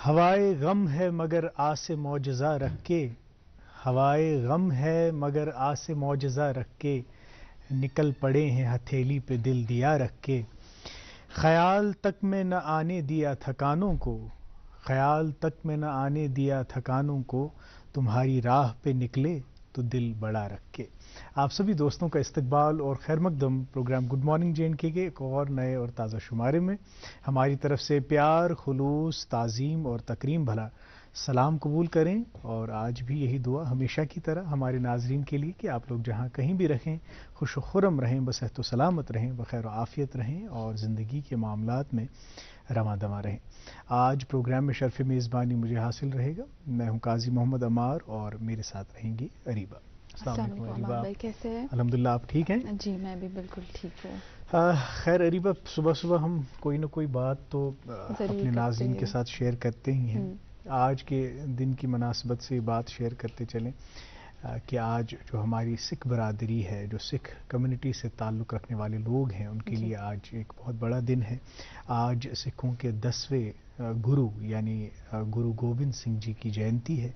ہوائے غم ہے مگر آس معجزہ رکھ کے، ہوائے غم ہے مگر آس معجزہ رکھ کے، نکل پڑے ہیں ہتھیلی پہ دل دیا رکھ کے، خیال تک میں نہ آنے دیا تھکانوں کو، خیال تک میں نہ آنے دیا تھکانوں کو، تمہاری راہ پہ نکلے تو دل بڑا رکھ کے۔ آپ سبھی دوستوں کا استقبال اور خیر مقدم پروگرام گڈ مارننگ JNK کے ایک اور نئے اور تازہ شمارے میں ہماری طرف سے پیار، خلوص، تعظیم اور تکریم بھلا سلام قبول کریں، اور آج بھی یہی دعا ہمیشہ کی طرح ہمارے ناظرین کے لیے کہ آپ لوگ جہاں کہیں بھی رہیں خوش و خرم رہیں، بصحت و سلامت رہیں، بخیر و عافیت رہیں اور زندگی کے معاملات میں رواں دواں رہیں۔ آج پروگرام میں شرف میزبانی مجھے حاصل رہے گا، میں ہوں قاضی محمد عمار اور میرے ساتھ رہیں گی اریبہ۔ السلام علیکم عمار بھائی، کیسے ہیں؟ الحمدللہ، آپ ٹھیک ہیں؟ جی میں بھی بالکل ٹھیک ہوں۔ خیر اریبہ، صبح صبح ہم کوئی نہ کوئی بات تو اپنے ناظرین کے ساتھ شیئر کرتے ہی ہیں۔ آج کے دن کی مناسبت سے بات شیئر کرتے چلیں کہ آج جو ہماری سکھ برادری ہے، جو سکھ کمیونٹی سے تعلق رکھنے والے لوگ ہیں، ان کے لیے آج ایک بہت بڑا دن ہے۔ آج سکھوں کے 10ویں گرو یعنی گرو گوبند سنگھ جی کی جینتی ہے،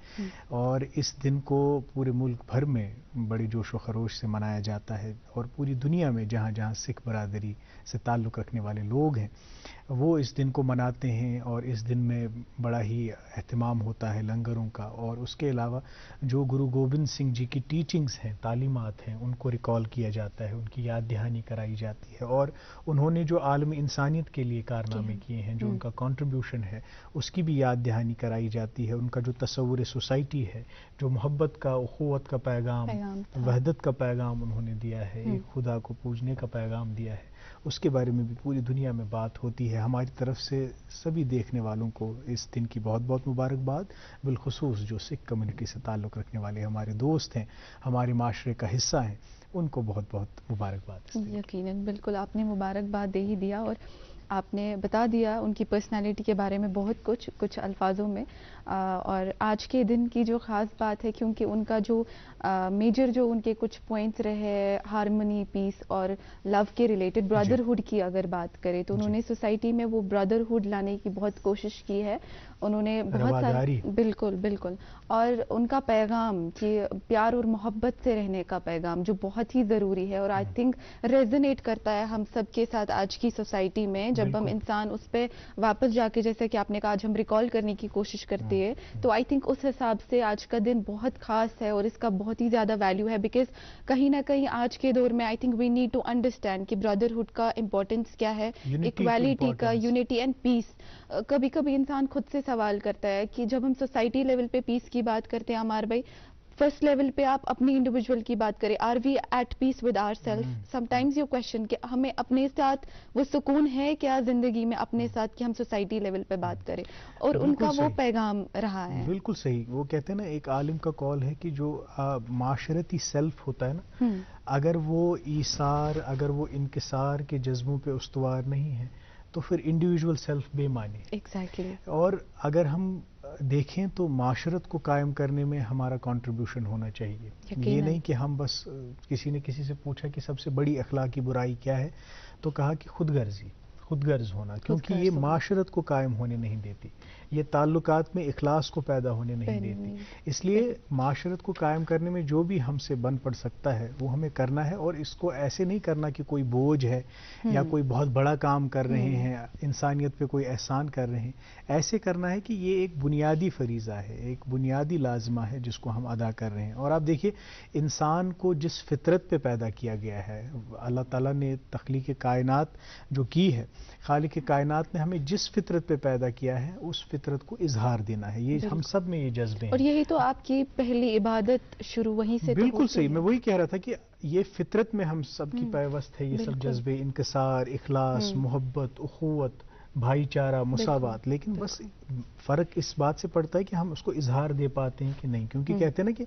اور اس دن کو پورے ملک بھر میں بڑے جوش و خروش سے منایا جاتا ہے، اور پوری دنیا میں جہاں جہاں سکھ برادری سے تعلق رکھنے والے لوگ ہیں وہ اس دن کو مناتے ہیں، اور اس دن میں بڑا ہی اہتمام ہوتا ہے لنگروں کا، اور اس کے علاوہ جو گرو گوبند سنگھ جی کی ٹیچنگز ہیں، تعلیمات ہیں، ان کو ریکال کیا جاتا ہے، ان کی یاد دہانی کرائی جاتی ہے، اور انہوں نے جو عالم انسانیت کے لیے کارنامے کیے ہیں، جو ان کا کنٹریبیوشن ہے، اس کی بھی یاد دہانی کرائی جاتی ہے۔ ان کا جو تصور سوسائٹی ہے، جو محبت کا، اخوت کا پیغام، وحدت کا پیغام انہوں نے دیا ہے، ایک خدا کو پوجنے کا پیغام دیا ہے، اس کے بارے میں بھی پوری دنیا میں بات ہوتی ہے۔ ہماری طرف سے سبھی دیکھنے والوں کو اس دن کی بہت بہت مبارکباد، بالخصوص جو سکھ کمیونٹی سے تعلق رکھنے والے ہمارے دوست ہیں، ہمارے معاشرے کا حصہ ہیں، ان کو بہت بہت مبارکباد۔ یقیناً، بالکل آپ نے مبارکباد دے ہی دیا، اور آپ نے بتا دیا ان کی پرسنالٹی کے بارے میں بہت کچھ الفاظوں میں۔ اور آج کے دن کی جو خاص بات ہے، کیونکہ ان کا جو میجر جو ان کے کچھ پوائنٹس رہے، ہارمنی، پیس اور لو کے ریلیٹڈ، برادرہڈ کی اگر بات کریں تو انہوں نے سوسائٹی میں وہ برادرہڈ لانے کی بہت کوشش کی ہے۔ انہوں نے بہت سارا، بالکل، اور ان کا پیغام کہ پیار اور محبت سے رہنے کا پیغام جو بہت ہی ضروری ہے، اور آئی تھنک ریزونیٹ کرتا ہے ہم سب کے ساتھ آج کی سوسائٹی میں، جب ہم انسان اس پہ واپس جا کے، جیسے کہ آپ نے کہا، آج ہم ریکال کرنے کی کوشش کرتے ہیں، تو آئی تھنک اس حساب سے آج کا دن بہت خاص ہے، اور اس کا بہت ہی زیادہ ویلیو ہے، بیکاز کہیں نہ کہیں آج کے دور میں I think we need to understand کہ برادرہڈ کا امپورٹنس کیا ہے، ایکویلٹی کا، یونٹی اینڈ پیس۔ کبھی کبھی انسان خود سے سوال کرتا ہے کہ جب ہم سوسائٹی لیول پہ پیس کی بات کرتے ہیں عمار بھائی، فرسٹ لیول پہ آپ اپنی انڈیویجول کی بات کریں، are we at peace with our self? Some times you question کہ ہمیں اپنے ساتھ وہ سکون ہے کیا زندگی میں اپنے ساتھ، کہ ہم سوسائٹی لیول پہ بات کریں، اور ان کا وہ پیغام رہا ہے۔ بالکل صحیح، وہ کہتے ہیں نا، ایک عالم کا قول ہے کہ جو معاشرتی سیلف ہوتا ہے نا، اگر وہ ایثار، اگر وہ انکسار کے جذبوں پہ استوار نہیں ہے تو پھر انڈیویجول سیلف بے معنی ہے۔ ایگزیکٹلی۔ اور اگر ہم دیکھیں تو معاشرت کو قائم کرنے میں ہمارا کنٹریبیوشن ہونا چاہیے، یہ نہیں کہ ہم بس، کسی نے کسی سے پوچھا کہ سب سے بڑی اخلاقی برائی کیا ہے، تو کہا کہ خود غرض ہونا، کیونکہ یہ معاشرت کو قائم ہونے نہیں دیتی، یہ تعلقات میں اخلاص کو پیدا ہونے نہیں دیتی۔ اس لیے معاشرت کو قائم کرنے میں جو بھی ہم سے بن پڑ سکتا ہے وہ ہمیں کرنا ہے، اور اس کو ایسے نہیں کرنا کہ کوئی بوجھ ہے یا کوئی بہت بڑا کام کر رہے ہیں، انسانیت پہ کوئی احسان کر رہے ہیں۔ ایسے کرنا ہے کہ یہ ایک بنیادی فریضہ ہے، ایک بنیادی لازمہ ہے جس کو ہم ادا کر رہے ہیں۔ اور آپ دیکھیے، انسان کو جس فطرت پہ پیدا کیا گیا ہے، اللہ تعالیٰ نے تخلیق کائنات جو کی ہے، خالق کائنات نے ہمیں جس فطرت پہ پیدا کیا ہے اس فطرت کو اظہار دینا ہے، یہ ہم سب میں یہ جذبے ہیں، اور یہی تو آپ کی پہلی عبادت شروع وہیں سے۔ بالکل صحیح، میں وہی کہہ رہا تھا کہ یہ فطرت میں ہم سب کی پیوست ہے، یہ سب جذبے، انکسار، اخلاص، محبت، اخوت، بھائی چارہ، مساوات، لیکن بس فرق اس بات سے پڑتا ہے کہ ہم اس کو اظہار دے پاتے ہیں کہ نہیں، کیونکہ کہتے ہیں نا کہ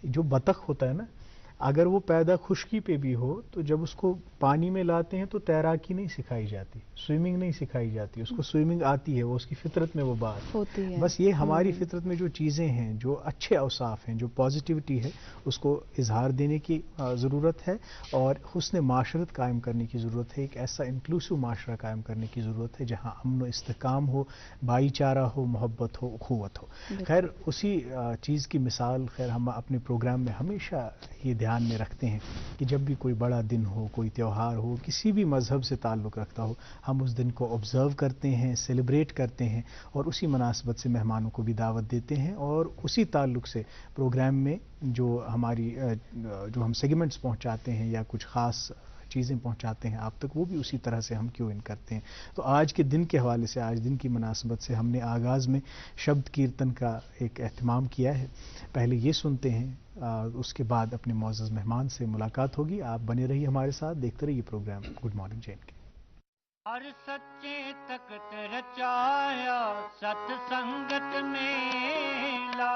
جو بطخ ہوتا ہے نا، اگر وہ پیدا خشکی پہ بھی ہو تو جب اس کو پانی میں لاتے ہیں تو تیراکی نہیں سکھائی جاتی، سوئمنگ نہیں سکھائی جاتی، اس کو سوئمنگ آتی ہے، وہ اس کی فطرت میں وہ بات ہوتی ہے. بس یہ ہماری فطرت میں جو چیزیں ہیں، جو اچھے اوصاف ہیں، جو پازیٹیوٹی ہے، اس کو اظہار دینے کی ضرورت ہے اور حسن معاشرت قائم کرنے کی ضرورت ہے. ایک ایسا انکلوسیو معاشرہ قائم کرنے کی ضرورت ہے جہاں امن و استحکام ہو، بھائی چارہ ہو، محبت ہو، اخوت ہو. خیر اسی چیز کی مثال خیر ہم اپنے پروگرام میں ہمیشہ یہ دھیان میں رکھتے ہیں کہ جب بھی کوئی بڑا دن ہو، کوئی تہوار ہو، کسی بھی مذہب سے تعلق رکھتا ہو، ہم اس دن کو آبزرو کرتے ہیں، سیلیبریٹ کرتے ہیں اور اسی مناسبت سے مہمانوں کو بھی دعوت دیتے ہیں اور اسی تعلق سے پروگرام میں جو ہماری جو ہم سیگمنٹس پہنچاتے ہیں یا کچھ خاص چیزیں پہنچاتے ہیں آپ تک، وہ بھی اسی طرح سے ہم کیوں ان کرتے ہیں. تو آج کے دن کے حوالے سے، آج دن کی مناسبت سے ہم نے آغاز میں شبد کیرتن کا ایک اہتمام کیا ہے. پہلے یہ سنتے ہیں، اس کے بعد اپنے معزز مہمان سے ملاقات ہوگی. آپ بنے رہیے ہمارے ساتھ، دیکھتے رہیے پروگرام گڈ مارننگ جین کے. ہر سچے تخت رچایا ست سنگت میلا،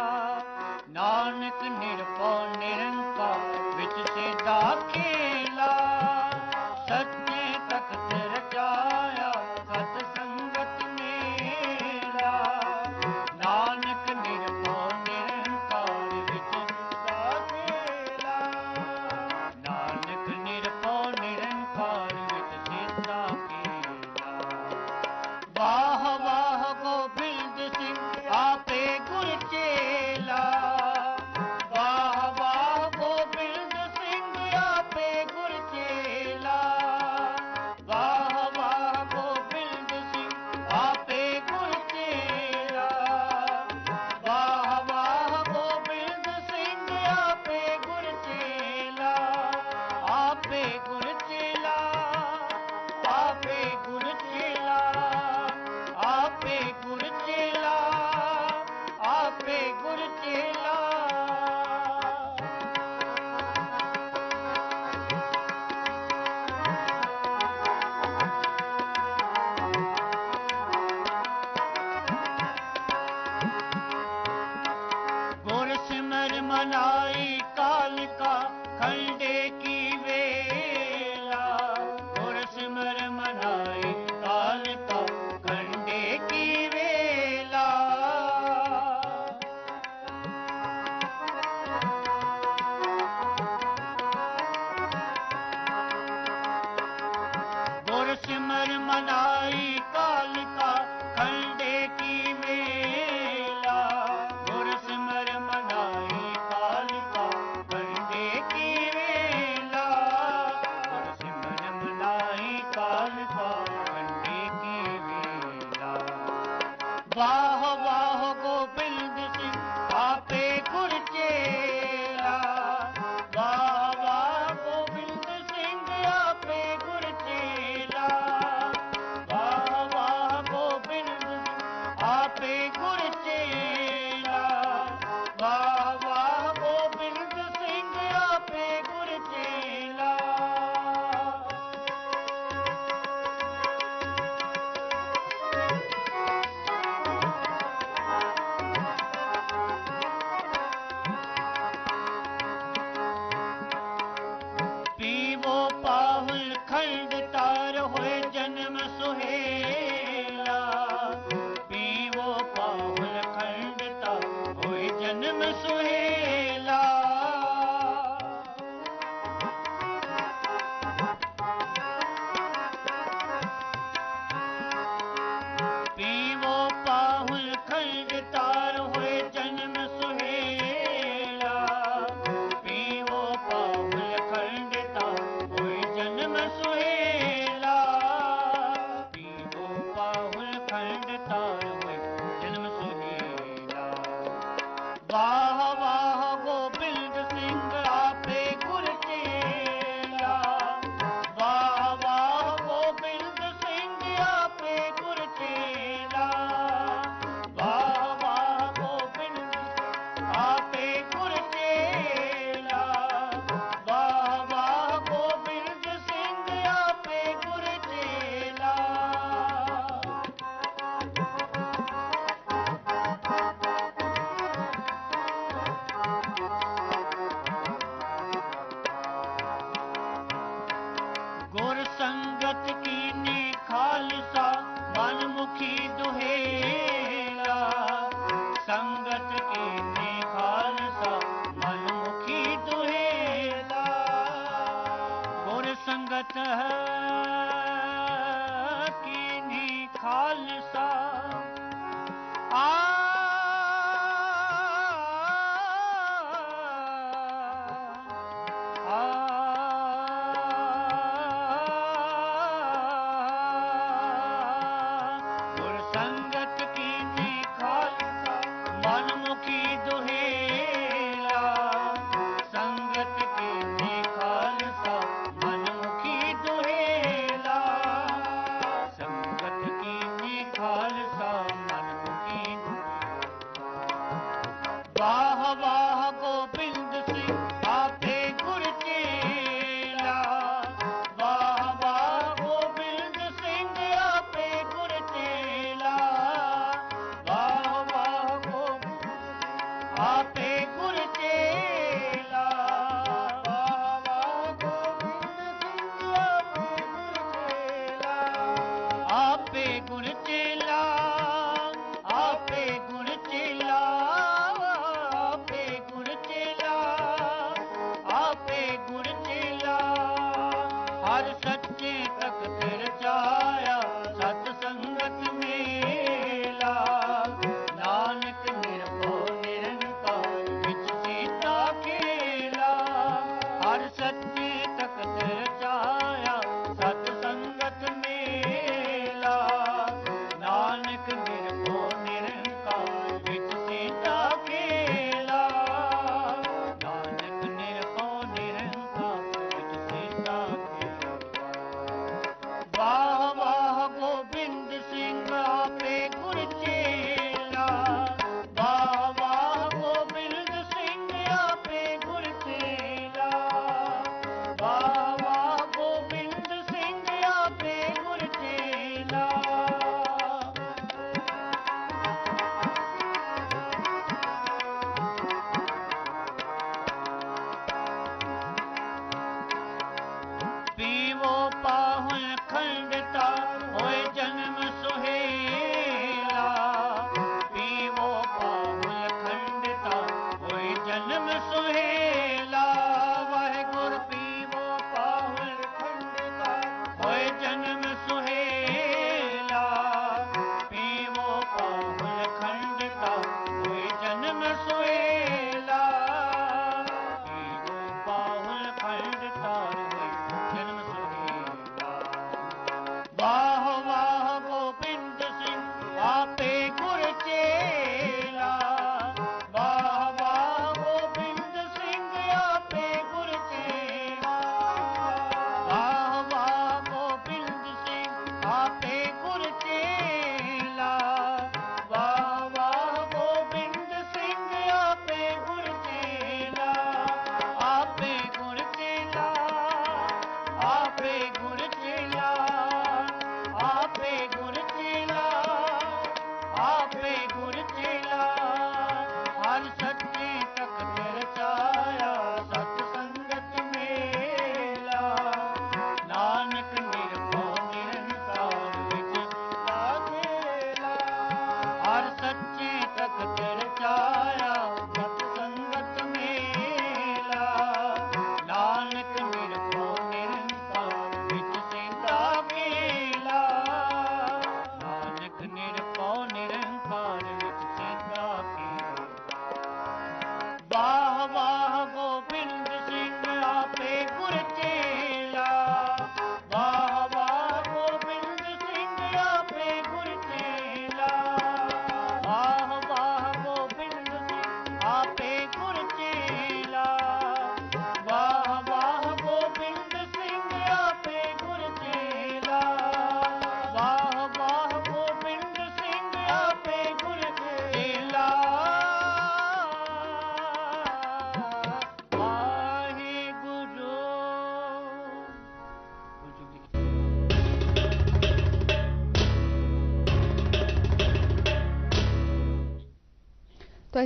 نانک نرپو نرنکار وچ سیدھا کھیلا. سچے تخت رچایا ست سنگت میلا، نانک نرپو نرنکار وچ سیدھا کھیلا. نانک نرپو نرنکار وچ سیدھا کھیلا. واہ واہ گوبند سنگھ آپے گر چیلا. واہ واہ گوبند سنگھ آپے گر چیلا. واہ واہ گوبند سنگھ آپے گر چیلا. واہ واہ گوبند سنگھ آپے گر چیلا. آپے گر چیلا. آپے گر چیلا. آپے گر چیلا. آپے گر چیلا. گر سمر منائی کال کا کھنڈے کی ویلا. گر سمر منائی کال کا کھنڈے کی ویلا. گر سمر منائی کال کا کھنڈے کی ویلا. گر سمر منائی کال کا کھنڈے کی ویلا.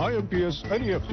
IMPS, NEFT,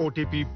OTP,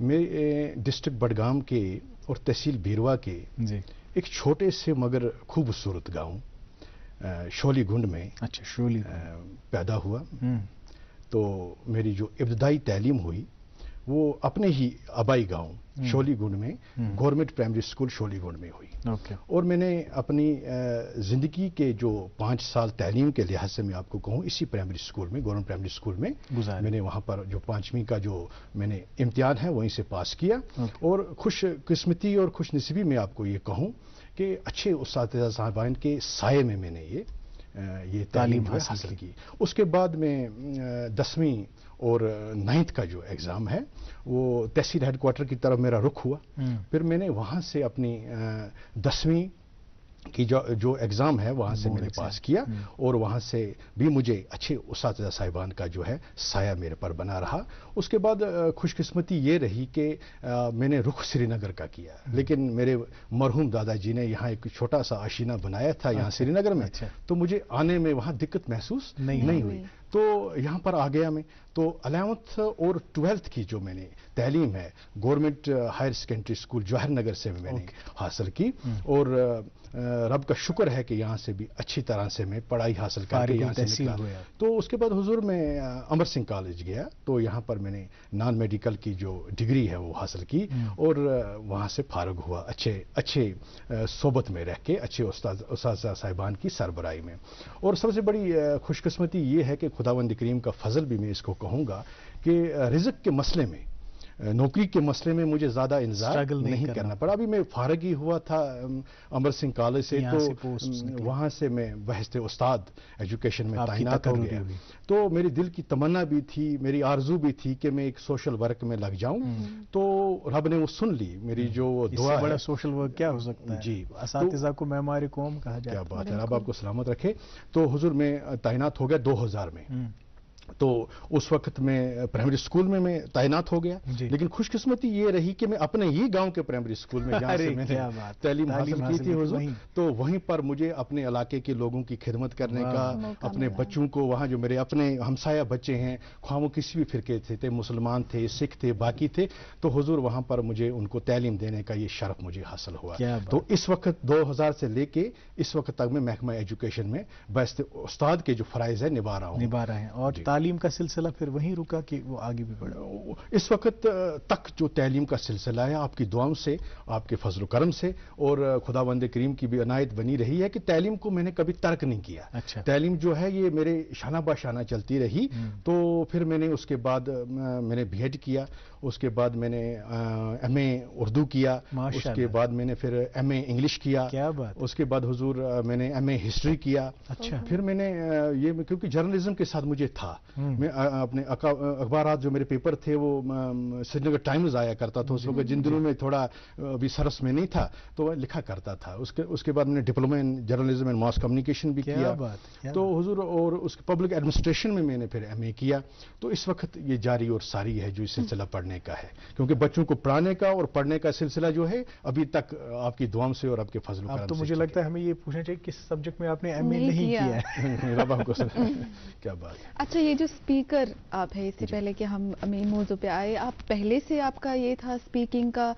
میں ڈسٹرکٹ بڈگام کے اور تحصیل بیروا کے ایک چھوٹے سے مگر خوبصورت گاؤں شولی گنڈ میں پیدا ہوا. تو میری جو ابتدائی تعلیم ہوئی وہ اپنے ہی آبائی گاؤں شولی گنڈ میں گورنمنٹ پرائمری اسکول شولی گنڈ میں ہوئی. اور میں نے اپنی زندگی کے جو 5 سال تعلیم کے لحاظ سے میں آپ کو کہوں اسی پرائمری اسکول میں گورنمنٹ پرائمری اسکول میں میں نے وہاں پر جو 5ویں کا جو میں نے امتحان ہے وہیں سے پاس کیا. اور خوش قسمتی اور خوش نصیبی میں آپ کو یہ کہوں کہ اچھے اساتذہ صاحبان کے سائے میں نے یہ تعلیم حاصل کی. اس کے بعد میں 10ویں اور 9th کا جو ایگزام ہے وہ تحصیل ہیڈ کوارٹر کی طرف میرا رخ ہوا. پھر میں نے وہاں سے اپنی 10ویں کی جو ایگزام ہے وہاں سے میں نے پاس کیا اور وہاں سے بھی مجھے اچھے اساتذہ صاحبان کا جو ہے سایہ میرے پر بنا رہا. اس کے بعد خوش قسمتی یہ رہی کہ میں نے رخ سری نگر کا کیا لیکن میرے مرحوم دادا جی نے یہاں ایک چھوٹا سا آشینہ بنایا تھا یہاں سری نگر میں, تو مجھے آنے میں وہاں دقت محسوس نہیں ہوئی. تو یہاں پر آ گیا میں. تو 11th اور 12th کی جو میں نے تعلیم ہے government higher secondary school Jawahar Nagar سے میں نے حاصل کی. اور رب کا شکر ہے کہ یہاں سے بھی اچھی طرح سے میں پڑھائی حاصل کر کے یہاں سے نکلا. تو اس کے بعد حضور میں امر سنگھ کالج گیا تو یہاں پر میں نے نان میڈیکل کی جو ڈگری ہے وہ حاصل کی اور وہاں سے فارغ ہوا اچھے صحبت میں رہ کے اچھے اساتذہ صاحبان کی سربراہی میں. اور سب سے بڑی خوش قسمتی یہ ہے کہ خداوند کریم کا فضل بھی میں اس کو کہوں گا کہ رزق کے مسئلے میں نوکری کے مسئلے میں مجھے زیادہ انتظار نہیں کرنا پڑا. ابھی میں فارغ ہی ہوا تھا امر سنگھ کالج سے تو وہاں سے میں بحث استاد ایجوکیشن میں تعینات ہو گیا. تو میری دل کی تمنا بھی تھی, میری آرزو بھی تھی کہ میں ایک سوشل ورک میں لگ جاؤں. تو رب نے وہ سن لی میری جو دعا ہے. بڑا سوشل ورک کیا ہو سکتا ہے؟ جی, اساتذہ کو معمار قوم کہا جاتا ہے. کیا بات ہے, رب آپ کو سلامت رکھے. تو حضور میں تعینات ہو گیا 2000 میں. تو اس وقت میں پرائمری اسکول میں تعینات ہو گیا. لیکن خوش قسمتی یہ رہی کہ میں اپنے ہی گاؤں کے پرائمری اسکول میں جہاں سے میں نے تعلیم حاصل کی تھی حضور, تو وہیں پر مجھے اپنے علاقے کے لوگوں کی خدمت کرنے کا, اپنے بچوں کو وہاں جو میرے اپنے ہمسایہ بچے ہیں خواہ وہ کسی بھی فرقے تھے مسلمان تھے سکھ تھے باقی تھے, تو حضور وہاں پر مجھے ان کو تعلیم دینے کا یہ شرف مجھے حاصل ہوا. تو اس وقت 2000 سے لے کے اس وقت تک میں محکمہ ایجوکیشن میں بحث استاد کے جو فرائض ہے نبھا رہا ہوں. اور تعلیم کا سلسلہ پھر وہیں رکا کہ وہ آگے بھی بڑھا؟ اس وقت تک جو تعلیم کا سلسلہ ہے آپ کی دعاؤں سے, آپ کے فضل و کرم سے اور خداوند کریم کی بھی عنایت بنی رہی ہے کہ تعلیم کو میں نے کبھی ترک نہیں کیا. تعلیم جو ہے یہ میرے شانہ بہ شانہ چلتی رہی. تو پھر میں نے اس کے بعد میں نے BEd کیا, اس کے بعد میں نے MA اردو کیا, اس کے بعد میں نے پھر MA انگلش کیا, اس کے بعد حضور میں نے MA ہسٹری کیا. پھر میں نے یہ کیونکہ جرنلزم کے ساتھ مجھے تھا, میں اپنے اخبارات جو میرے پیپر تھے وہ سری نگر ٹائمز آیا کرتا تھا اس وقت, جن دنوں میں تھوڑا ابھی سرس میں نہیں تھا تو لکھا کرتا تھا. اس کے بعد میں نے diploma in journalism and mass communication بھی کیا. تو حضور اور اس پبلک ایڈمنسٹریشن میں نے پھر MA کیا. تو اس وقت یہ جاری اور ساری ہے جو سلسلہ پڑھنے کا ہے, کیونکہ بچوں کو پڑھانے کا اور پڑھنے کا سلسلہ جو ہے ابھی تک آپ کی دعاؤں سے اور آپ کے فضل و کرم سے. تو مجھے لگتا ہے ہمیں یہ پوچھنا چاہیے کس سبجیکٹ میں آپ نے MA نہیں کیا ہے. کیا بات ہے. اچھا, یہ جو اسپیکر آپ ہے, اس سے پہلے کہ ہم مین موضوع پہ آئے, آپ پہلے سے آپ کا یہ تھا اسپیکنگ کا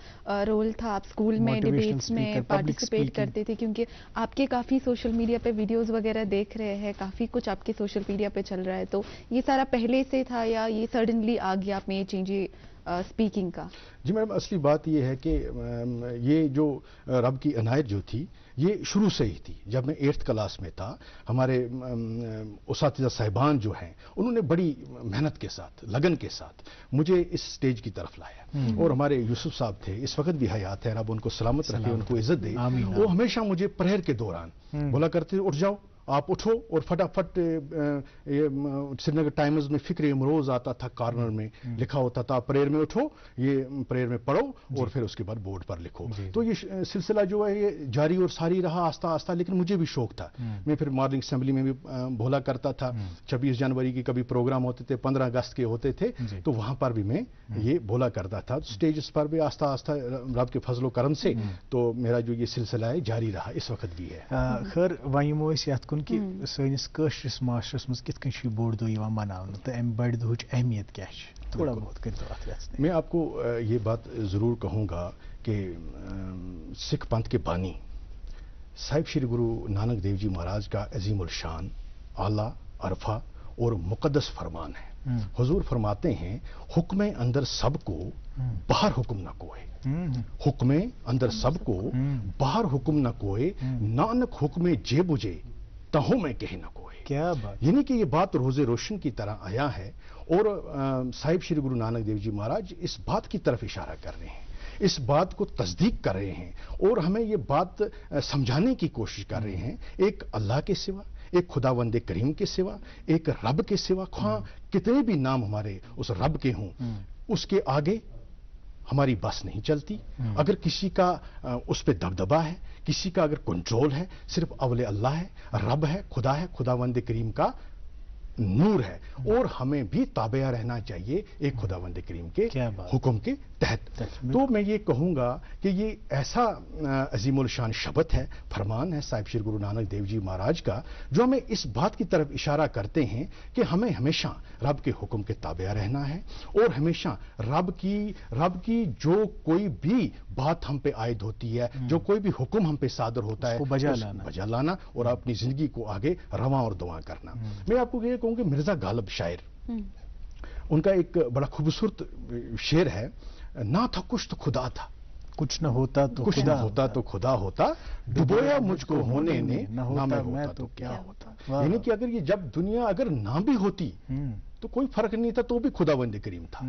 رول تھا, آپ اسکول میں ڈیبیٹس میں پارٹیسپیٹ کرتے تھے؟ کیونکہ آپ کے کافی سوشل میڈیا پہ ویڈیوز وغیرہ دیکھ رہے ہیں, کافی کچھ آپ کے سوشل میڈیا پہ چل رہا ہے, تو یہ سارا پہلے سے تھا یا یہ سڈنلی آ گیا آپ میں یہ چینج اسپیکنگ کا؟ جی میڈم, اصلی بات یہ ہے کہ یہ جو رب کی عنایت جو تھی یہ شروع سے ہی تھی. جب میں 8th کلاس میں تھا, ہمارے اساتذہ صاحبان جو ہیں انہوں نے بڑی محنت کے ساتھ لگن کے ساتھ مجھے اس سٹیج کی طرف لایا. اور ہمارے یوسف صاحب تھے, اس وقت بھی حیات ہے, رب ان کو سلامت رکھے, ان کو عزت دے. وہ ہمیشہ مجھے پریئر کے دوران بولا کرتے اٹھ جاؤ, آپ اٹھو اور فٹافٹ سری نگر ٹائمز میں فکر امروز آتا تھا, کارنر میں لکھا ہوتا تھا پریئر میں اٹھو, یہ پریئر میں پڑھو اور پھر اس کے بعد بورڈ پر لکھو. تو یہ سلسلہ جو ہے یہ جاری اور ساری رہا آہستہ آہستہ. لیکن مجھے بھی شوق تھا, میں پھر مارننگ اسمبلی میں بھی بولا کرتا تھا. 26 جنوری کی کبھی پروگرام ہوتے تھے, 15 اگست کے ہوتے تھے, تو وہاں پر بھی میں یہ بولا کرتا تھا. اسٹیجز پر بھی آہستہ آہستہ رب کے فضل و کرم سے تو میرا جو یہ سلسلہ ہے جاری رہا, اس وقت بھی ہے. خیر وائمو یت کن کہ سنس قشرس معاشرس مز کت کن بوڑ دہ مناونہ تو ام بڑ دہچ اہمیت کیا؟ تھوڑا بہت کرتے میں آپ کو یہ بات ضرور کہوں گا کہ سکھ پنتھ کے بانی صاحب شری گرو نانک دیو جی مہاراج کا عظیم الشان اعلیٰ عرفہ اور مقدس فرمان ہے. حضور فرماتے ہیں حکم اندر سب کو باہر حکم نہ کوئے. حکم اندر سب کو باہر حکم نہ کوئے, نانک حکم جے بجے تہوں میں کہے نہ کوئے. کیا بات, یعنی کہ یہ بات روز روشن کی طرح آیا ہے اور صاحب شری گرو نانک دیو جی مہاراج اس بات کی طرف اشارہ کر رہے ہیں, اس بات کو تصدیق کر رہے ہیں اور ہمیں یہ بات سمجھانے کی کوشش کر رہے ہیں. ایک اللہ کے سوا, ایک خداوند کریم کے سوا, ایک رب کے سوا, خواہ کتنے بھی نام ہمارے اس رب کے ہوں, اس کے آگے ہماری بس نہیں چلتی. اگر کسی کا اس پہ دبدبا ہے, کسی کا اگر کنٹرول ہے, صرف اول اللہ ہے, رب ہے, خدا ہے, خداوند کریم کا نور ہے, اور ہمیں بھی تابع رہنا چاہیے ایک خداوند کریم کے حکم کے تحت. تو میں یہ کہوں گا کہ یہ ایسا عظیم الشان شبد ہے, فرمان ہے صاحب شری گرو نانک دیو جی مہاراج کا, جو ہمیں اس بات کی طرف اشارہ کرتے ہیں کہ ہمیں ہمیشہ رب کے حکم کے تابع رہنا ہے, اور ہمیشہ رب کی جو کوئی بھی بات ہم پہ عائد ہوتی ہے, جو کوئی بھی حکم ہم پہ صادر ہوتا ہے, بجا لانا اور اپنی زندگی کو آگے رواں اور دواں کرنا. میں آپ کو یہ کہوں کہ مرزا غالب شاعر, ان کا ایک بڑا خوبصورت شعر ہے, نہ تھا کچھ تو خدا تھا, کچھ نہ ہوتا تو کچھ نہ ہوتا تو خدا ہوتا, ڈبویا مجھ کو ہونے نے, نہ میں ہوتا تو کیا ہوتا. یعنی کہ اگر یہ جب دنیا اگر نہ بھی ہوتی تو کوئی فرق نہیں تھا, تو بھی خداوند کریم تھا.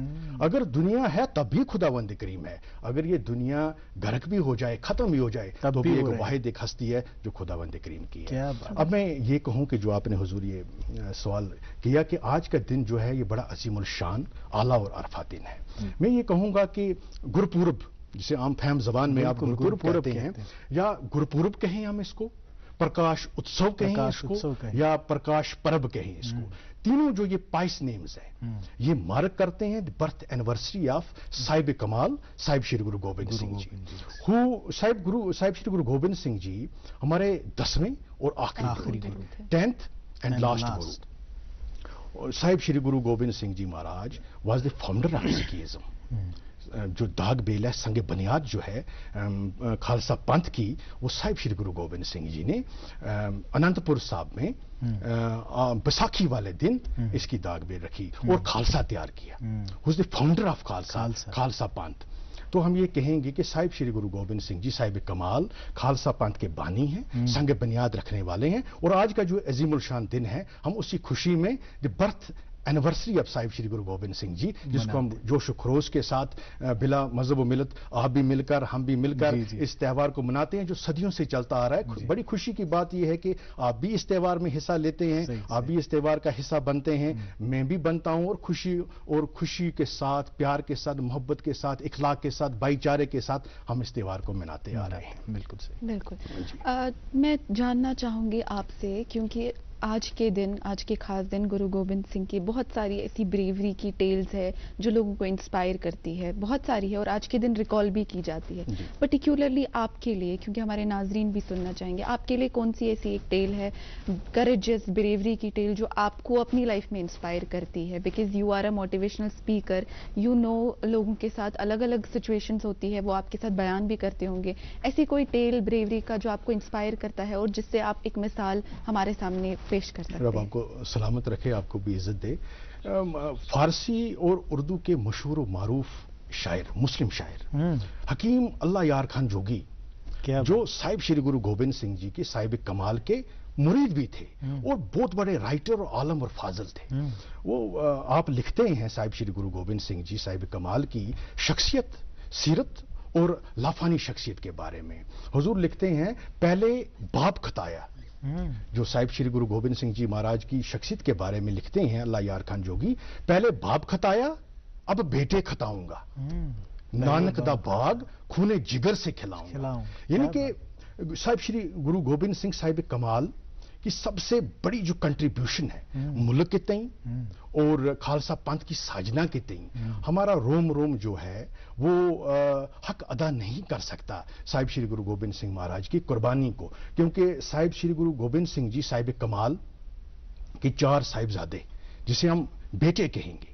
اگر دنیا ہے تب بھی خداوند کریم ہے. اگر یہ دنیا غرق بھی ہو جائے, ختم بھی ہو جائے, تو بھی ایک واحد ایک ہستی ہے جو خداوند کریم کی ہے. اب میں یہ کہوں کہ جو آپ نے حضور یہ سوال کیا کہ آج کا دن جو ہے یہ بڑا عظیم الشان اعلیٰ اور عرفہ دن ہے. میں یہ کہوں گا کہ گرپورب, جسے عام فہم زبان میں آپ گرپورب کہتے ہیں, یا گرپورب کہیں ہم اس کو, پرکاش اتسو کہیں اس کو, یا پرکاش پرب کہیں اس کو, تینوں جو یہ پائس نیمز ہیں یہ مارک کرتے ہیں برتھ اینیورسری آف صاحب کمال صاحب شری گرو گوبند سنگھ جی. صاحب شری گرو گوبند سنگھ جی ہمارے 10ویں اور آخری گرو تھے, 10th اینڈ لاسٹ گرو. صاحب شری گرو گوبند سنگھ جی مہاراج واز دی فاؤنڈر آف سکھیزم. جو داغ بیل ہے, سنگ بنیاد جو ہے خالصہ پنتھ کی, وہ صاحب شری گرو گوبند سنگھ جی نے اننت پور صاحب میں بیساکھی والے دن اس کی داغ بیل رکھی اور خالصہ تیار کیا. Was the founder of Khalsa Panth. تو ہم یہ کہیں گے کہ صاحب شری گرو گوبند سنگھ جی صاحب کمال خالصہ پنتھ کے بانی ہیں, سنگ بنیاد رکھنے والے ہیں, اور آج کا جو عظیم الشان دن ہے ہم اسی خوشی میں دی برتھ اینیورسری آف صاحب شری گرو گوبند سنگھ جی, جس کو ہم جوش و خروش کے ساتھ بلا مذہب و ملت آپ بھی مل کر ہم بھی مل کر اس تہوار کو مناتے ہیں جو صدیوں سے چلتا آ رہا ہے. بڑی خوشی کی بات یہ ہے کہ آپ بھی اس تہوار میں حصہ لیتے ہیں, آپ بھی اس تہوار کا حصہ بنتے ہیں, میں بھی بنتا ہوں, اور خوشی کے ساتھ, پیار کے ساتھ, محبت کے ساتھ, اخلاق کے ساتھ, بھائی چارے کے ساتھ ہم اس تہوار کو مناتے آ رہے ہیں. بالکل صحیح. بالکل. میں جاننا چاہوں گی آپ سے, کیونکہ آج کے خاص دن گرو گوبند سنگھ کی بہت ساری ایسی بریوری کی ٹیلز ہے جو لوگوں کو انسپائر کرتی ہے, بہت ساری ہے, اور آج کے دن ریکال بھی کی جاتی ہے. پرٹیکولرلی آپ کے لیے, کیونکہ ہمارے ناظرین بھی سننا چاہیں گے, آپ کے لیے کون سی ایسی ایک ٹیل ہے, کریجس بریوری کی ٹیل, جو آپ کو اپنی لائف میں انسپائر کرتی ہے؟ Because you are a motivational speaker, you know لوگوں کے ساتھ الگ الگ سچویشنز ہوتی ہے, وہ آپ کے ساتھ بیان بھی کرتے ہوں گے. ایسی کوئی ٹیل بریوری کا جو آپ کو انسپائر کرتا ہے اور جس سے آپ ایک مثال ہمارے سامنے پیش کر سکتے ہیں؟ رب آپ کو سلامت رکھے, آپ کو بھی عزت دے. فارسی اور اردو کے مشہور و معروف شاعر, مسلم شاعر حکیم اللہ یار خان جوگی, جو صاحب شری گرو گوبند سنگھ جی کے صاحب کمال کے مرید بھی تھے اور بہت بڑے رائٹر اور عالم اور فاضل تھے. وہ آپ لکھتے ہیں صاحب شری گرو گوبند سنگھ جی صاحب کمال کی شخصیت, سیرت اور لافانی شخصیت کے بارے میں. حضور لکھتے ہیں, پہلے باپ کھتایا, جو صاحب شری گرو گوبند سنگھ جی مہاراج کی شخصیت کے بارے میں لکھتے ہیں اللہ یار خان جوگی, پہلے باپ کھتایا اب بیٹے کھتاؤں گا, نانک دا باغ خونے جگر سے کھلاؤں گا. یعنی کہ صاحب شری گرو گوبند سنگھ صاحب کمال کی سب سے بڑی جو کنٹریبیوشن ہے ملک کے تئیں اور خالصہ پنتھ کی ساجنا کے تئیں, ہمارا روم روم جو ہے وہ حق ادا نہیں کر سکتا صاحب شری گرو گوبند سنگھ مہاراج کی قربانی کو. کیونکہ صاحب شری گرو گوبند سنگھ جی صاحب کمال کے 4 صاحبزادے, جسے ہم بیٹے کہیں گے,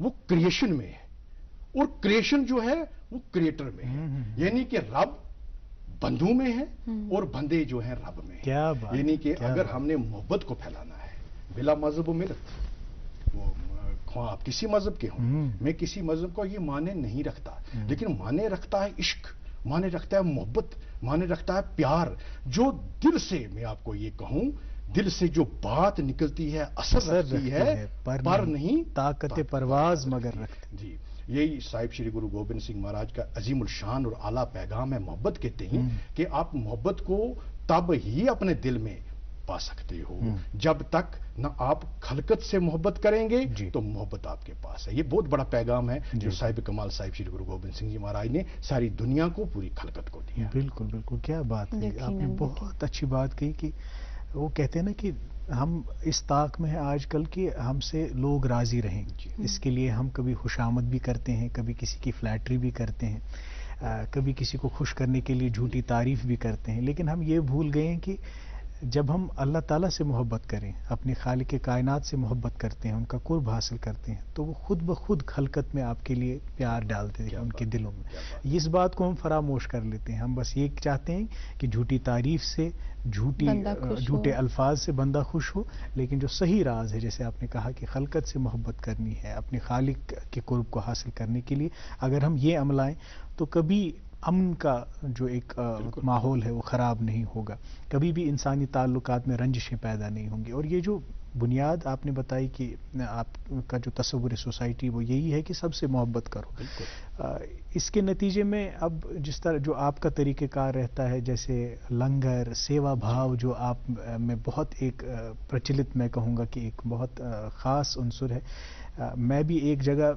وہ کریشن میں ہے اور کریشن جو ہے وہ کریٹر میں ہے. یعنی کہ رب بندوں میں ہے اور بندے جو ہیں رب میں ہیں. یعنی کہ اگر ہم نے محبت کو پھیلانا ہے بلا مذہب و ملت، وہ خواہ آپ کسی مذہب کے ہوں، میں کسی مذہب کو یہ معنی نہیں رکھتا، لیکن معنی رکھتا ہے عشق، معنی رکھتا ہے محبت، معنی رکھتا ہے پیار، جو دل سے، میں آپ کو یہ کہوں، دل سے جو بات نکلتی ہے اثر رکھتی ہے، پر نہیں طاقت پرواز مگر رکھتی. جی، یہی صاحب شری گرو گوبند سنگھ مہاراج کا عظیم الشان اور اعلیٰ پیغام ہے محبت کے تئیں، کہ آپ محبت کو تب ہی اپنے دل میں پا سکتے ہو جب تک نہ آپ خلقت سے محبت کریں گے تو محبت آپ کے پاس ہے. یہ بہت بڑا پیغام ہے جو صاحب کمال صاحب شری گرو گوبند سنگھ جی مہاراج نے ساری دنیا کو، پوری خلقت کو دیا. بالکل بالکل، کیا بات ہے، آپ نے بہت اچھی بات کہی کہ وہ کہتے ہیں نا کہ ہم اس طاق میں ہیں آج کل کہ ہم سے لوگ راضی رہیں. اس کے لیے ہم کبھی خوشامد بھی کرتے ہیں، کبھی کسی کی فلیٹری بھی کرتے ہیں، کبھی کسی کو خوش کرنے کے لیے جھوٹی تعریف بھی کرتے ہیں. لیکن ہم یہ بھول گئے ہیں کہ جب ہم اللہ تعالیٰ سے محبت کریں، اپنے خالق کائنات سے محبت کرتے ہیں، ان کا قرب حاصل کرتے ہیں، تو وہ خود بخود خلقت میں آپ کے لیے پیار ڈالتے ہیں ان کے دلوں میں. اس بات کو ہم فراموش کر لیتے ہیں. ہم بس یہ چاہتے ہیں کہ جھوٹی تعریف سے، جھوٹے الفاظ سے بندہ خوش ہو، لیکن جو صحیح راز ہے، جیسے آپ نے کہا کہ خلقت سے محبت کرنی ہے اپنے خالق کے قرب کو حاصل کرنے کے لیے، اگر ہم یہ عملائیں تو کبھی امن کا جو ایک ماحول ہے وہ خراب نہیں ہوگا، کبھی بھی انسانی تعلقات میں رنجشیں پیدا نہیں ہوں گی. اور یہ جو بنیاد آپ نے بتائی کہ آپ کا جو تصور سوسائٹی وہ یہی ہے کہ سب سے محبت کرو. اس کے نتیجے میں اب جس طرح جو آپ کا طریقہ کار رہتا ہے، جیسے لنگر، سیوا بھاو، جو آپ میں بہت ایک پرچلت، میں کہوں گا کہ ایک بہت خاص عنصر ہے. میں بھی ایک جگہ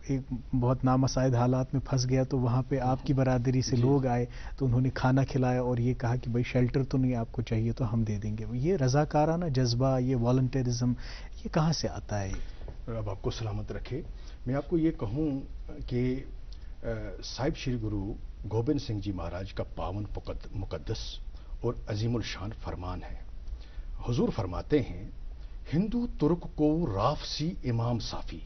ایک بہت نامساعد حالات میں پھنس گیا، تو وہاں پہ آپ کی برادری سے لوگ آئے تو انہوں نے کھانا کھلایا اور یہ کہا کہ بھائی شیلٹر تو نہیں آپ کو چاہیے تو ہم دے دیں گے. یہ رضاکارانہ جذبہ، یہ والنٹیرزم، یہ کہاں سے آتا ہے؟ اب آپ کو سلامت رکھے. میں آپ کو یہ کہوں کہ صاحب شری گرو گوبند سنگھ جی مہاراج کا پاون مقدس اور عظیم الشان فرمان ہے. حضور فرماتے ہیں، ہندو ترک کو رافسی امام صافی،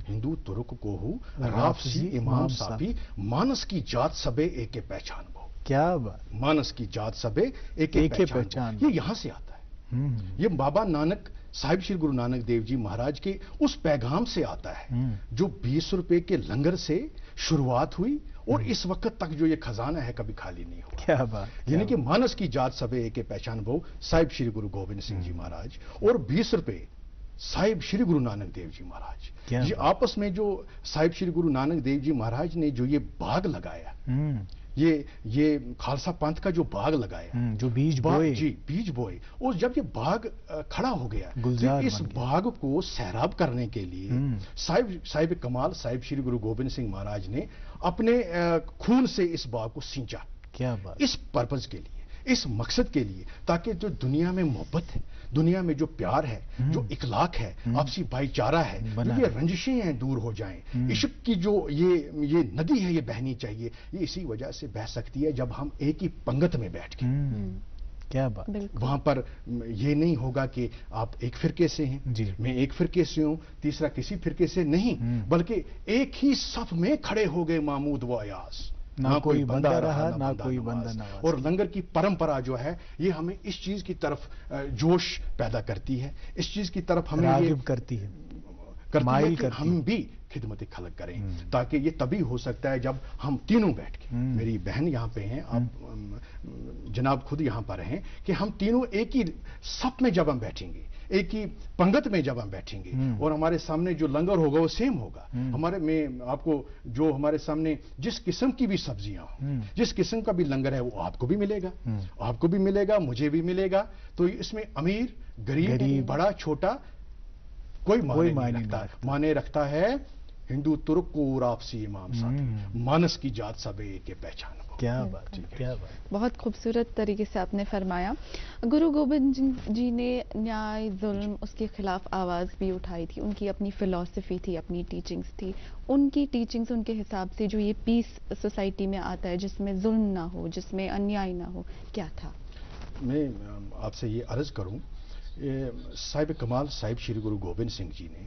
ہندو ترک کو رافسی امام صافی، مانس کی جات سبے ایک پہچان بو. کیا بات، مانس کی جات سبے ایک پہچان. یہ یہاں سے آتا ہے. یہ بابا نانک، صاحب شری گرو نانک دیو جی مہاراج کے اس پیغام سے آتا ہے جو 20 روپے کے لنگر سے شروعات ہوئی اور اس وقت تک جو یہ خزانہ ہے کبھی خالی نہیں ہوا. کیا بات، یعنی کہ مانس کی جات سبے ایک پہچان بو صاحب شری گرو گوبند سنگھ جی مہاراج، اور 20 روپے صاحب شری گرو نانک دیو جی مہاراج. یہ آپس میں جو صاحب شری گرو نانک دیو جی مہاراج نے جو یہ باغ لگایا، یہ خالصہ پنتھ کا جو باغ لگایا، جو بیج بوئے، جی بیج بوئے، اور جب یہ باغ کھڑا ہو گیا تو اس باغ کو سیراب کرنے کے لیے صاحب کمال صاحب شری گرو گوبند سنگھ مہاراج نے اپنے خون سے اس باغ کو سینچا. کیا بات، اس پرپز کے لیے، اس مقصد کے لیے، تاکہ جو دنیا میں محبت ہے، دنیا میں جو پیار ہے، جو اخلاق ہے، آپسی بھائی چارہ ہے، جو یہ رنجشیں ہیں دور ہو جائیں. عشق کی جو یہ ندی ہے یہ بہنی چاہیے. یہ اسی وجہ سے بہ سکتی ہے جب ہم ایک ہی پنگت میں بیٹھ کے. کیا بات، وہاں پر یہ نہیں ہوگا کہ آپ ایک فرقے سے ہیں، میں ایک فرقے سے ہوں، تیسرا کسی فرقے سے نہیں، بلکہ ایک ہی صف میں کھڑے ہو گئے محمود و ایاز. نہ کوئی بندہ رہا نہ کوئی بندہ نواز. اور لنگر کی پرمپرا جو ہے یہ ہمیں اس چیز کی طرف جوش پیدا کرتی ہے، اس چیز کی طرف ہمیں راغب کرتی ہے کہ ہم بھی خدمت خلق کریں. تاکہ یہ تبھی ہو سکتا ہے جب ہم تینوں بیٹھ کے، میری بہن یہاں پہ ہیں، آپ جناب خود یہاں پر ہیں، کہ ہم تینوں ایک ہی صف میں جب ہم بیٹھیں گے، ایک ہی پنگت میں جب ہم بیٹھیں گے، اور ہمارے سامنے جو لنگر ہوگا وہ سیم ہوگا. میں آپ کو جو ہمارے سامنے جس قسم کی بھی سبزیاں ہوں، جس قسم کا بھی لنگر ہے وہ آپ کو بھی ملے گا، آپ کو بھی ملے گا، مجھے بھی ملے گا. تو اس میں امیر غریب، بڑا چھوٹا کوئی معنی نہیں رکھتا. معنی رکھتا ہے ہندو ترک کو آپسی امام صافی، مانس کی جات سبے کے پہچان. کیا بات، کیا بات، بہت خوبصورت طریقے سے آپ نے فرمایا. گرو گوبند جی نے نیائے، ظلم، اس کے خلاف آواز بھی اٹھائی تھی. ان کی اپنی فلسفی تھی، اپنی ٹیچنگز تھی. ان کی ٹیچنگز، ان کے حساب سے جو یہ پیس سوسائٹی میں آتا ہے، جس میں ظلم نہ ہو، جس میں انیائی نہ ہو، کیا تھا؟ میں آپ سے یہ عرض کروں، صاحب کمال صاحب شری گرو گوبند سنگھ جی نے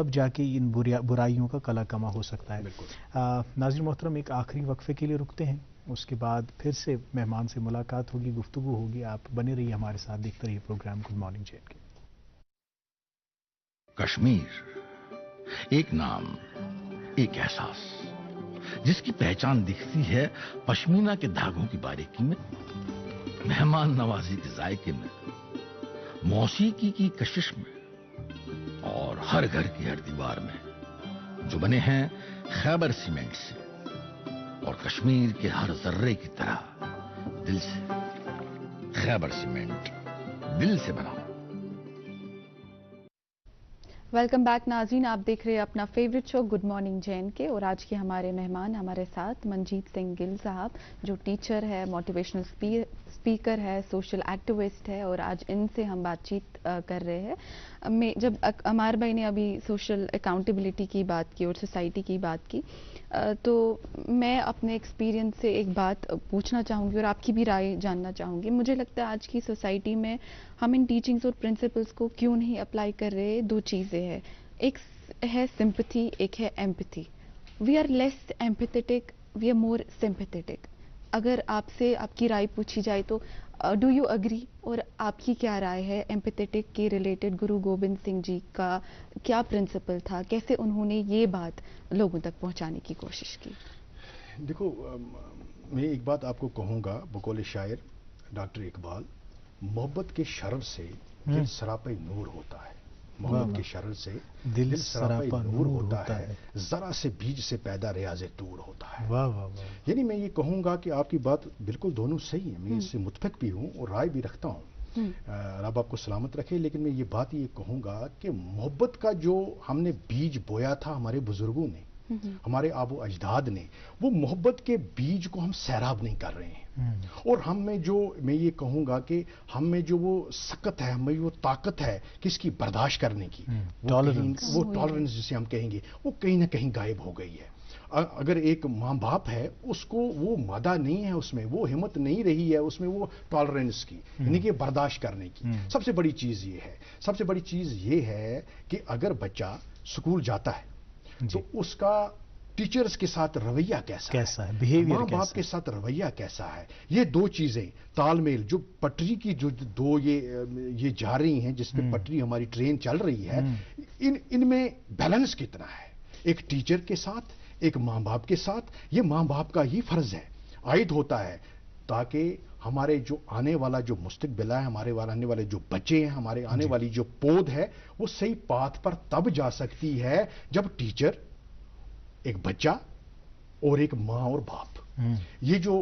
تب جا کے ان برائیوں کا کلا کما ہو سکتا ہے. ناظرین محترم، ایک آخری وقفے کے لیے رکتے ہیں، اس کے بعد پھر سے مہمان سے ملاقات ہوگی، گفتگو ہوگی. آپ بنے رہیے ہمارے ساتھ، دیکھتے رہیے program good morning JNK. Kashmir ایک نام، ایک احساس، جس کی پہچان دکھتی ہے پشمینہ کے دھاگوں کی باریکی میں، مہمان نوازی کے ذائقے میں، موسیقی کی کشش میں، اور ہر گھر کی ہر دیوار میں، جو بنے ہیں خیبر سیمنٹ سے اور کشمیر کے ہر ذرے کی طرح دل سے. خیبر سیمنٹ، دل سے بنا. ویلکم بیک ناظرین، آپ دیکھ رہے ہیں اپنا فیوریٹ شو گڈ مارننگ JNK، اور آج کے ہمارے مہمان ہمارے ساتھ منجیت سنگھ گل صاحب، جو ٹیچر ہے، موٹیویشنل اسپیکر ہے، سوشل ایکٹیوسٹ ہے، اور آج ان سے ہم بات چیت کر رہے ہیں. جب عمار بھائی نے ابھی سوشل اکاؤنٹیبلٹی کی بات کی اور سوسائٹی کی بات کی، تو میں اپنے ایکسپیرینس سے ایک بات پوچھنا چاہوں گی اور آپ کی بھی رائے جاننا چاہوں گی. مجھے لگتا ہے آج کی سوسائٹی میں ہم ان ٹیچنگز اور پرنسپلس کو کیوں نہیں اپلائی کر رہے. دو چیزیں ہیں، ایک ہے سمپتھی، ایک ہے empathy. We are less empathetic, we are more sympathetic. اگر آپ سے آپ کی رائے پوچھی جائے تو ڈو یو اگری، اور آپ کی کیا رائے ہے ایمپیتھیٹک کے ریلیٹڈ؟ گرو گوبند سنگھ جی کا کیا پرنسپل تھا، کیسے انہوں نے یہ بات لوگوں تک پہنچانے کی کوشش کی؟ دیکھو، میں ایک بات آپ کو کہوں گا بقول شاعر ڈاکٹر اقبال، محبت کے شرر سے دل سراپا نور ہوتا ہے. محبت کے شرر سے دل سراپا نور ہوتا ہے، ذرا سے بیج سے پیدا ریاض طور ہوتا ہے. واہ واہ واہ. یعنی میں یہ کہوں گا کہ آپ کی بات بالکل دونوں صحیح ہیں، میں اس سے متفق بھی ہوں اور رائے بھی رکھتا ہوں. رب آپ کو سلامت رکھے. لیکن میں یہ بات یہ کہوں گا کہ محبت کا جو ہم نے بیج بویا تھا ہمارے بزرگوں نے، ہمارے آب و اجداد نے، وہ محبت کے بیج کو ہم سیراب نہیں کر رہے ہیں. اور ہم میں جو، میں یہ کہوں گا کہ ہم میں جو وہ سکت ہے، ہم میں وہ طاقت ہے کس کی برداشت کرنے کی، وہ ٹالرنس جسے ہم کہیں گے، وہ کہیں نہ کہیں غائب ہو گئی ہے. اگر ایک ماں باپ ہے، اس کو وہ مادہ نہیں ہے، اس میں وہ ہمت نہیں رہی ہے، اس میں وہ ٹالرنس کی، یعنی کہ برداشت کرنے کی. سب سے بڑی چیز یہ ہے، سب سے بڑی چیز یہ ہے کہ اگر بچہ سکول جاتا ہے تو اس کا ٹیچرز کے ساتھ رویہ کیسا ہے، ماں باپ کے ساتھ رویہ کیسا ہے. یہ دو چیزیں تال میل، جو پٹری کی جو دو یہ جا رہی ہیں، جس پہ پٹری ہماری ٹرین چل رہی ہے، ان میں بیلنس کتنا ہے. ایک ٹیچر کے ساتھ، ایک ماں باپ کے ساتھ، یہ ماں باپ کا ہی فرض ہے، عائد ہوتا ہے، تاکہ ہمارے جو آنے والا جو مستقبل ہے، ہمارے آنے والے جو بچے ہیں، ہمارے آنے والی جو پود ہے، وہ صحیح پاتھ پر تب جا سکتی ہے جب ٹیچر، ایک بچہ اور ایک ماں اور باپ، یہ جو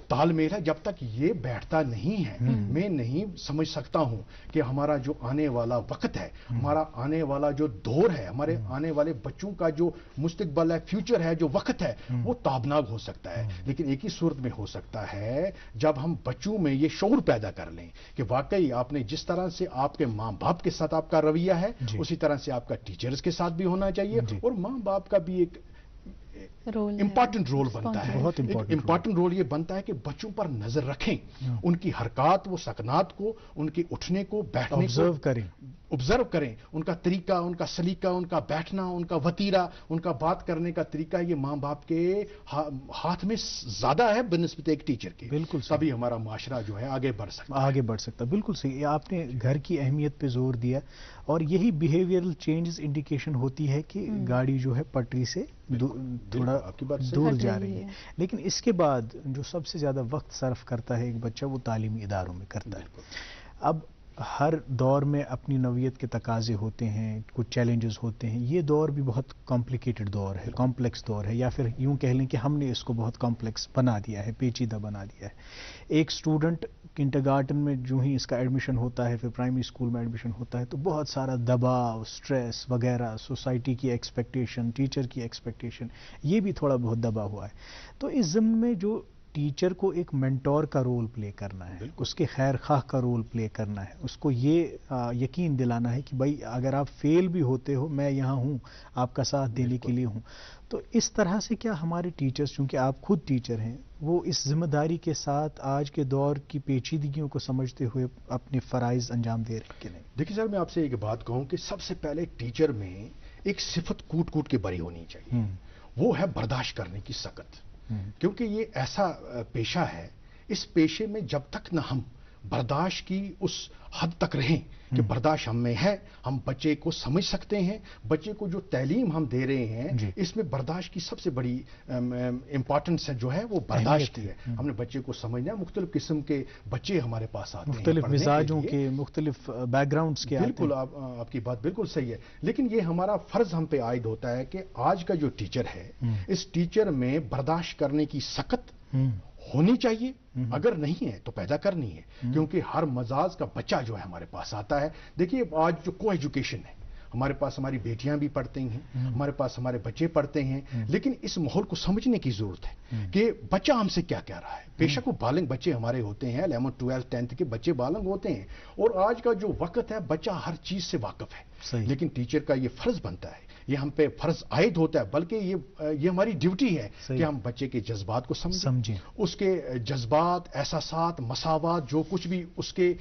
تال میل ہے، جب تک یہ بیٹھتا نہیں ہے، میں نہیں سمجھ سکتا ہوں کہ ہمارا جو آنے والا وقت ہے، ہمارا آنے والا جو دور ہے، ہمارے آنے والے بچوں کا جو مستقبل ہے، فیوچر ہے، جو وقت ہے، وہ تابناک ہو سکتا ہے. لیکن ایک ہی صورت میں ہو سکتا ہے جب ہم بچوں میں یہ شعور پیدا کر لیں کہ واقعی آپ نے جس طرح سے آپ کے ماں باپ کے ساتھ آپ کا رویہ ہے، اسی طرح سے آپ کا ٹیچرز کے ساتھ بھی ہونا چاہیے. اور ماں باپ کا بھی ایک امپارٹنٹ رول بنتا ہے. امپارٹنٹ رول یہ بنتا ہے کہ بچوں پر نظر رکھیں، ان کی حرکات و سکنات کو، ان کے اٹھنے کو، بیٹھنے کو آبزرو کریں، ان کا طریقہ، ان کا سلیقہ، ان کا بیٹھنا، ان کا وتیرہ، ان کا بات کرنے کا طریقہ، یہ ماں باپ کے ہاتھ میں زیادہ ہے بنسبت ایک ٹیچر کے. بالکل تبھی ہمارا معاشرہ جو ہے آگے بڑھ سکتا. بالکل صحیح. آپ نے گھر کی اہمیت پہ زور دیا، اور یہی بیہیویئرل چینجز انڈیکیشن ہوتی ہے کہ گاڑی جو ہے پٹری سے تھوڑا دور جا رہی ہے. لیکن اس کے بعد جو سب سے زیادہ وقت صرف کرتا ہے ایک بچہ، وہ تعلیمی اداروں میں کرتا ہے. اب ہر دور میں اپنی نوعیت کے تقاضے ہوتے ہیں، کچھ چیلنجز ہوتے ہیں. یہ دور بھی بہت کمپلیکیٹڈ دور ہے، کمپلیکس دور ہے، یا پھر یوں کہہ لیں کہ ہم نے اس کو بہت کمپلیکس بنا دیا ہے، پیچیدہ بنا دیا ہے. ایک اسٹوڈنٹ کنڈرگارٹن میں جو ہی اس کا ایڈمیشن ہوتا ہے، پھر پرائمری اسکول میں ایڈمیشن ہوتا ہے، تو بہت سارا دباؤ، سٹریس وغیرہ، سوسائٹی کی ایکسپیکٹیشن، ٹیچر کی ایکسپیکٹیشن، یہ بھی تھوڑا بہت دبا ہوا ہے. تو اس ضمن میں جو ٹیچر کو ایک مینٹور کا رول پلے کرنا ہے، اس کے خیر خواہ کا رول پلے کرنا ہے، اس کو یہ یقین دلانا ہے کہ بھائی اگر آپ فیل بھی ہوتے ہو، میں یہاں ہوں، آپ کا ساتھ دینے کے لیے ہوں. تو اس طرح سے کیا ہمارے ٹیچرز، چونکہ آپ خود ٹیچر ہیں، وہ اس ذمہ داری کے ساتھ آج کے دور کی پیچیدگیوں کو سمجھتے ہوئے اپنے فرائض انجام دے رہے ہیں کہ نہیں؟ دیکھیے سر، میں آپ سے ایک بات کہوں کہ سب سے پہلے ٹیچر میں ایک صفت کوٹ کوٹ کے بری ہونی چاہیے، وہ ہے برداشت کرنے کی سخت، کیونکہ یہ ایسا پیشہ ہے، اس پیشے میں جب تک نہ ہم برداشت کی اس حد تک رہیں کہ برداشت ہم میں ہے، ہم بچے کو سمجھ سکتے ہیں، بچے کو جو تعلیم ہم دے رہے ہیں اس میں برداشت کی سب سے بڑی امپورٹنس جو ہے وہ برداشت کی ہے۔ ہم نے بچے کو سمجھنا ہے، مختلف قسم کے بچے ہمارے پاس آتے ہیں، مختلف مزاجوں کے، مختلف بیک گراؤنڈس کے، بالکل آپ کی بات بالکل صحیح ہے، لیکن یہ ہمارا فرض ہم پہ عائد ہوتا ہے کہ آج کا جو ٹیچر ہے اس ٹیچر میں برداشت کرنے کی سخت ہونی چاہیے، اگر نہیں ہے تو پیدا کرنی ہے، کیونکہ ہر مزاج کا بچہ جو ہے ہمارے پاس آتا ہے۔ دیکھیے آج جو کو ایجوکیشن ہے، ہمارے پاس ہماری بیٹیاں بھی پڑھتے ہیں، ہمارے پاس ہمارے بچے پڑھتے ہیں، لیکن اس ماحول کو سمجھنے کی ضرورت ہے کہ بچہ ہم سے کیا کہہ رہا ہے۔ بے شک وہ بالغ بچے ہمارے ہوتے ہیں، 11 12 10 کے بچے بالغ ہوتے ہیں، اور آج کا جو وقت ہے بچہ ہر چیز سے واقف ہے، لیکن ٹیچر کا یہ فرض بنتا ہے، یہ ہم پہ فرض عائد ہوتا ہے، بلکہ یہ ہماری ڈیوٹی ہے کہ ہم بچے کے جذبات کو سمجھیں، اس کے جذبات، احساسات، مساوات، جو کچھ بھی اس کے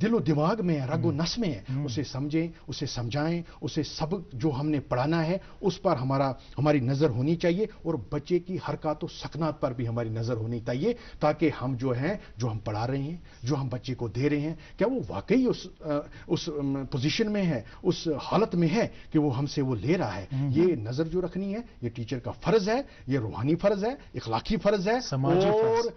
دل و دماغ میں ہے، رگ و نس میں ہے، اسے سمجھیں، اسے سمجھائیں، اسے سبق جو ہم نے پڑھانا ہے اس پر ہماری نظر ہونی چاہیے، اور بچے کی حرکات و سکنات پر بھی ہماری نظر ہونی چاہیے، تاکہ ہم جو ہیں، جو ہم پڑھا رہے ہیں، جو ہم بچے کو دے رہے ہیں، کیا وہ واقعی اس پوزیشن میں ہے، اس حالت میں ہے کہ وہ ہم سے وہ لے رہا ہے۔ یہ نظر جو رکھنی ہے، یہ ٹیچر کا فرض ہے، یہ روحانی فرض ہے، اخلاقی فرض ہے، اور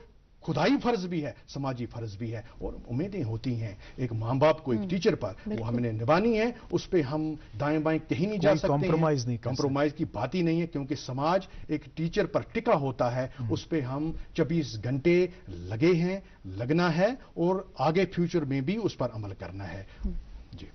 خدائی فرض بھی ہے، سماجی فرض بھی ہے، اور امیدیں ہوتی ہیں ایک ماں باپ کو ایک ٹیچر پر، وہ ہم نے نبھانی ہے، اس پہ ہم دائیں بائیں کہیں نہیں جا سکتے ہیں، کمپرومائز کی بات ہی نہیں ہے، کیونکہ سماج ایک ٹیچر پر ٹکا ہوتا ہے، اس پہ ہم 24 گھنٹے لگے ہیں، لگنا ہے، اور آگے فیوچر میں بھی اس پر عمل کرنا ہے۔ جی،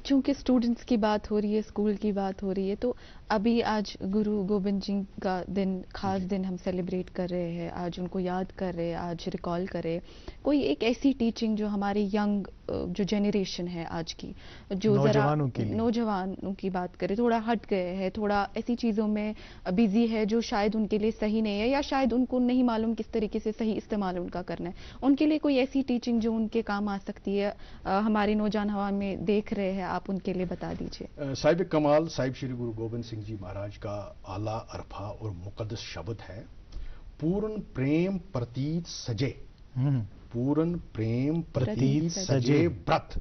چونکہ اسٹوڈنٹس کی بات ہو رہی ہے، اسکول کی بات ہو رہی ہے، تو ابھی آج گرو گوبند جی کا دن، خاص دن ہم سیلیبریٹ کر رہے ہیں، آج ان کو یاد کر رہے ہیں، آج ریکال کر رہے ہیں۔ کوئی ایک ایسی ٹیچنگ جو ہماری ینگ جو جنریشن ہے آج کی، جو نوجوانوں کی بات کرے، تھوڑا ہٹ گئے ہے، تھوڑا ایسی چیزوں میں بیزی ہے جو شاید ان کے لیے صحیح نہیں ہے، یا شاید ان کو نہیں معلوم کس طریقے سے صحیح استعمال ان کا کرنا ہے، ان کے لیے کوئی ایسی ٹیچنگ جو ان کے کام آ سکتی ہے، ہمارے نوجوان ہوا میں دیکھ رہے ہیں، آپ ان کے لیے بتا دیجیے۔ صاحب کمال صاحب شری گرو گوبند سنگھ جی مہاراج کا اعلیٰ عرفہ اور مقدس شبد ہے، پورن پریم پرتیت سجے، پورن پریم پرتیت سجے برت،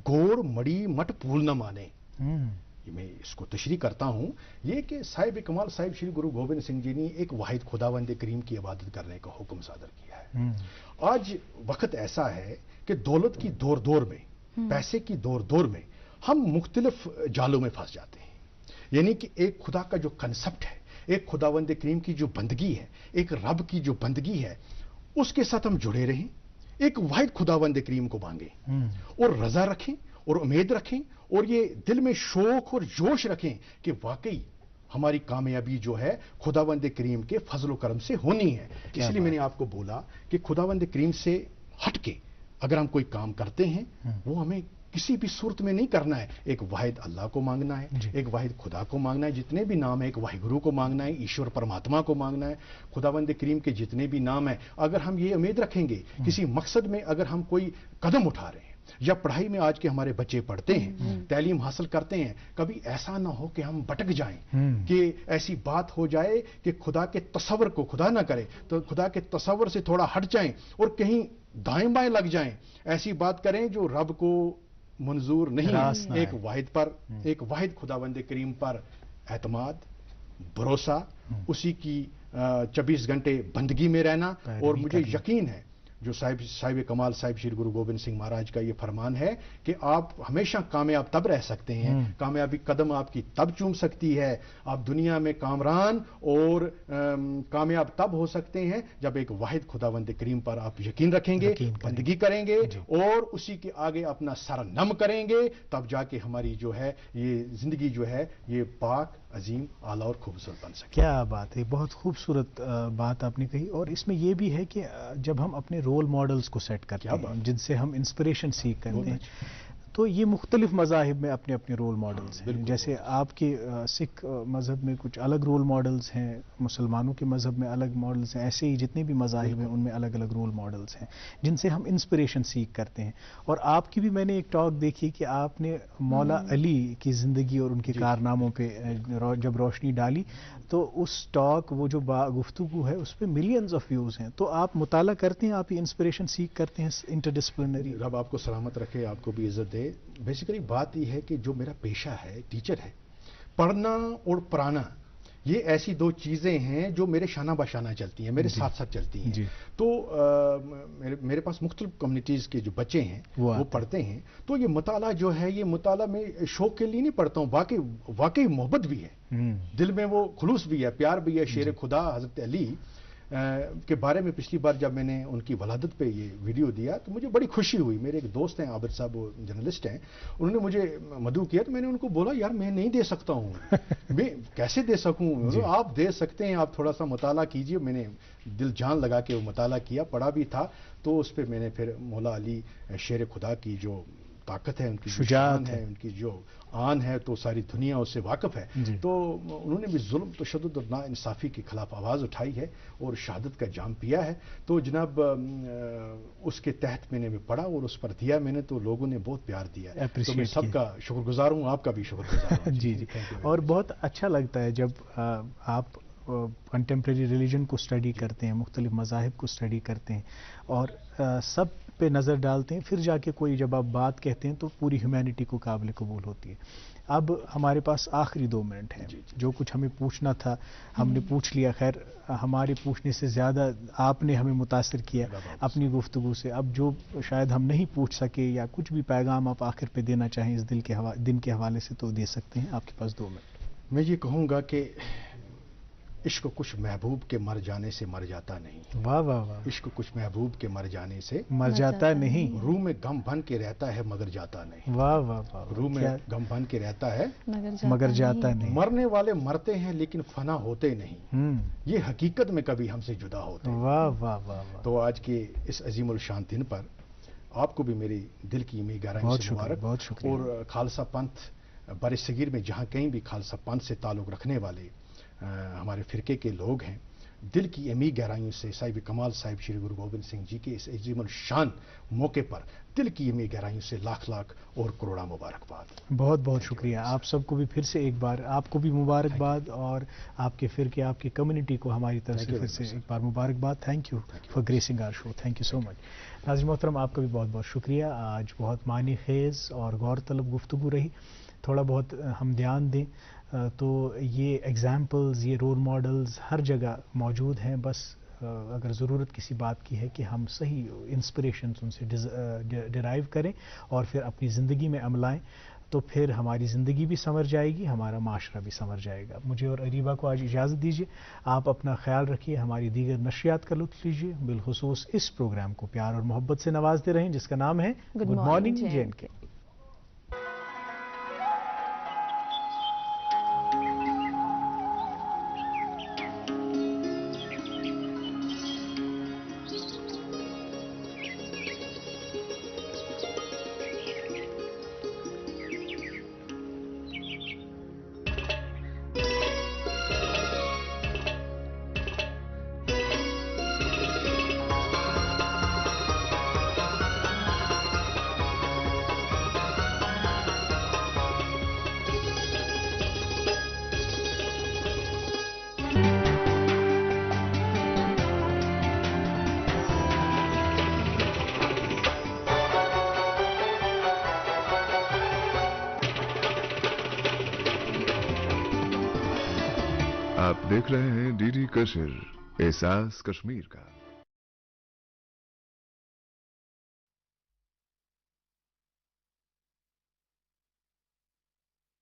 گوڑ مڑی مٹ پھول نہ مانے۔ میں اس کو تشریح کرتا ہوں، یہ کہ صاحب کمال صاحب شری گرو گوبند سنگھ جی نے ایک واحد خداوند کریم کی عبادت کرنے کا حکم صادر کیا ہے۔ آج وقت ایسا ہے کہ دولت کی دور میں، پیسے کی دور میں ہم مختلف جالوں میں پھنس جاتے ہیں، یعنی کہ ایک خدا کا جو کنسپٹ ہے، ایک خداوند کریم کی جو بندگی ہے، ایک رب کی جو بندگی ہے، اس کے ساتھ ہم جڑے رہیں، ایک واحد خداوند کریم کو مانگیں، اور رضا رکھیں، اور امید رکھیں، اور یہ دل میں شوق اور جوش رکھیں کہ واقعی ہماری کامیابی جو ہے خداوند کریم کے فضل و کرم سے ہونی ہے۔ اس لیے میں نے آپ کو بولا کہ خداوند کریم سے ہٹ کے اگر ہم کوئی کام کرتے ہیں، وہ ہمیں کسی بھی صورت میں نہیں کرنا ہے، ایک واحد اللہ کو مانگنا ہے، ایک واحد خدا کو مانگنا ہے، جتنے بھی نام ہیں، ایک واحد گرو کو مانگنا ہے، ایشور پرماتما کو مانگنا ہے، خداوند کریم کے جتنے بھی نام ہیں، اگر ہم یہ امید رکھیں گے، کسی مقصد میں اگر ہم کوئی قدم اٹھا رہے ہیں، یا پڑھائی میں آج کے ہمارے بچے پڑھتے ہیں، تعلیم حاصل کرتے ہیں، کبھی ایسا نہ ہو کہ ہم بھٹک جائیں، کہ ایسی بات ہو جائے کہ خدا کے تصور کو خدا نہ کرے تو خدا کے تصور سے تھوڑا ہٹ جائیں اور کہیں دائیں بائیں لگ جائیں، ایسی بات کریں جو رب کو منظور نہیں ہے۔ ایک واحد پر، ایک واحد خداوند کریم پر اعتماد، بھروسہ، اسی کی 24 گھنٹے بندگی میں رہنا، اور مجھے یقین ہے جو صاحب کمال صاحب شری گرو گوبند سنگھ مہاراج کا یہ فرمان ہے کہ آپ ہمیشہ کامیاب تب رہ سکتے ہیں، کامیابی قدم آپ کی تب چوم سکتی ہے، آپ دنیا میں کامران اور کامیاب تب ہو سکتے ہیں جب ایک واحد خداوند کریم پر آپ یقین رکھیں گے، بندگی کریں گے، اور اسی کے آگے اپنا سر نم کریں گے، تب جا کے ہماری جو ہے یہ زندگی جو ہے یہ پاک، عظیم، اعلیٰ اور خوبصورت بن سکے۔ کیا بات ہے، بہت خوبصورت بات آپ نے کہی، اور اس میں یہ بھی ہے کہ جب ہم اپنے رول ماڈلز کو سیٹ کرتے ہیں، جن سے ہم انسپریشن سیکھ کرتے ہیں، تو یہ مختلف مذاہب میں اپنے اپنے رول ماڈلز ہیں. جیسے آپ کے سکھ مذہب میں کچھ الگ رول ماڈلز ہیں, مسلمانوں کے مذہب میں الگ ماڈلز ہیں, ایسے ہی جتنے بھی مذاہب ہیں ان میں الگ الگ رول ماڈلز ہیں جن سے ہم انسپریشن سیکھ کرتے ہیں. اور آپ کی بھی میں نے ایک ٹاک دیکھی کہ آپ نے مولا علی کی زندگی اور ان کے کارناموں پہ جب روشنی ڈالی تو اس ٹاک وہ جو گفتگو ہے اس پہ ملینز آف ویوز ہیں. تو آپ مطالعہ کرتے ہیں, آپ یہ انسپریشن سیکھ کرتے ہیں انٹر ڈسپلنری. رب آپ کو سلامت رکھے, آپ کو بھی عزت دے. بیسیکلی بات یہ ہے کہ جو میرا پیشہ ہے ٹیچر ہے, پڑھنا اور پڑھانا یہ ایسی دو چیزیں ہیں جو میرے شانہ بشانہ چلتی ہیں, میرے ساتھ ساتھ چلتی ہیں. تو میرے پاس مختلف کمیونٹیز کے جو بچے ہیں وہ پڑھتے ہیں. تو یہ مطالعہ جو ہے, یہ مطالعہ میں شوق کے لیے نہیں پڑھتا ہوں, واقعی محبت بھی ہے, دل میں وہ خلوص بھی ہے, پیار بھی ہے. شیر خدا حضرت علی کے بارے میں پچھلی بار جب میں نے ان کی ولادت پہ یہ ویڈیو دیا تو مجھے بڑی خوشی ہوئی. میرے ایک دوست ہیں عابد صاحب, وہ جرنلسٹ ہیں, انہوں نے مجھے مدعو کیا تو میں نے ان کو بولا یار میں نہیں دے سکتا ہوں, میں کیسے دے سکوں. آپ دے سکتے ہیں, آپ تھوڑا سا مطالعہ کیجئے. میں نے دل جان لگا کے وہ مطالعہ کیا, پڑھا بھی تھا. تو اس پہ میں نے پھر مولا علی شیر خدا کی جو طاقت ہے, ان کی شجاعت ہے, ان کی جو آن ہے, تو ساری دنیا اس سے واقف ہے. تو انہوں نے بھی ظلم تشدد اور ناانصافی کے خلاف آواز اٹھائی ہے اور شہادت کا جام پیا ہے. تو جناب اس کے تحت میں نے پڑھا اور اس پر دیا میں نے, تو لوگوں نے بہت پیار دیا. تو میں سب کا شکر گزار ہوں, آپ کا بھی شکر گزار ہوں. جی. اور بہت اچھا لگتا ہے جب آپ کنٹمپریری ریلیجن کو اسٹڈی کرتے ہیں, مختلف مذاہب کو اسٹڈی کرتے ہیں اور سب پہ نظر ڈالتے ہیں, پھر جا کے کوئی جب آپ بات کہتے ہیں تو پوری ہیومینٹی کو قابل قبول ہوتی ہے. اب ہمارے پاس آخری 2 منٹ ہیں. جو کچھ ہمیں پوچھنا تھا ہم نے پوچھ لیا. خیر ہمارے پوچھنے سے زیادہ آپ نے ہمیں متاثر کیا اپنی گفتگو سے. اب جو شاید ہم نہیں پوچھ سکے یا کچھ بھی پیغام آپ آخر پہ دینا چاہیں اس دن کے حوالے سے تو دے سکتے ہیں, آپ کے پاس 2 منٹ. میں یہ کہوں گا کہ عشق کچھ محبوب کے مر جانے سے مر جاتا نہیں. واہ واہ واہ. عشق کچھ محبوب کے مر جانے سے مر جاتا نہیں. روح میں غم بن کے رہتا ہے مگر جاتا نہیں. واہ واہ واہ. روح میں غم بن کے رہتا ہے مگر جاتا نہیں. مرنے والے مرتے ہیں لیکن فنا ہوتے نہیں, یہ حقیقت میں کبھی ہم سے جدا ہوتے ہیں. واہ واہ واہ. تو آج کے اس عظیم الشان دن پر آپ کو بھی میری دل کی گہرائی سے مبارک. اور خالصہ پنتھ بر صغیر میں جہاں کہیں بھی خالصہ پنتھ سے تعلق رکھنے والے ہمارے فرقے کے لوگ ہیں, دل کی عمیق گہرائیوں سے صاحب کمال صاحب شری گرو گوبند سنگھ جی کے اس عظیم الشان موقع پر دل کی عمیق گہرائیوں سے لاکھ لاکھ اور کروڑا مبارکباد. بہت بہت شکریہ. آپ سب کو بھی پھر سے ایک بار آپ کو بھی مبارکباد, اور آپ کے فرقے آپ کی کمیونٹی کو ہماری طرف سے پھر سے ایک بار مبارکباد. Thank you for gracing our show. Thank you so much. ناظرین محترم, آپ کا بھی بہت بہت شکریہ. آج بہت معنی خیز اور غور طلب گفتگو رہی. تھوڑا بہت ہم دھیان دیں تو یہ ایگزامپلز, یہ رول ماڈلز ہر جگہ موجود ہیں. بس اگر ضرورت کسی بات کی ہے کہ ہم صحیح انسپریشنز ان سے ڈرائیو کریں اور پھر اپنی زندگی میں عملائیں, تو پھر ہماری زندگی بھی سنور جائے گی, ہمارا معاشرہ بھی سنور جائے گا. مجھے اور اریبہ کو آج اجازت دیجیے. آپ اپنا خیال رکھیے, ہماری دیگر نشریات کا لطف لیجیے. بالخصوص اس پروگرام کو پیار اور محبت سے نوازتے رہیں جس کا نام ہے گڈ مارننگ JNK. آپ دیکھ رہے ہیں DD کشر, احساس کشمیر کا.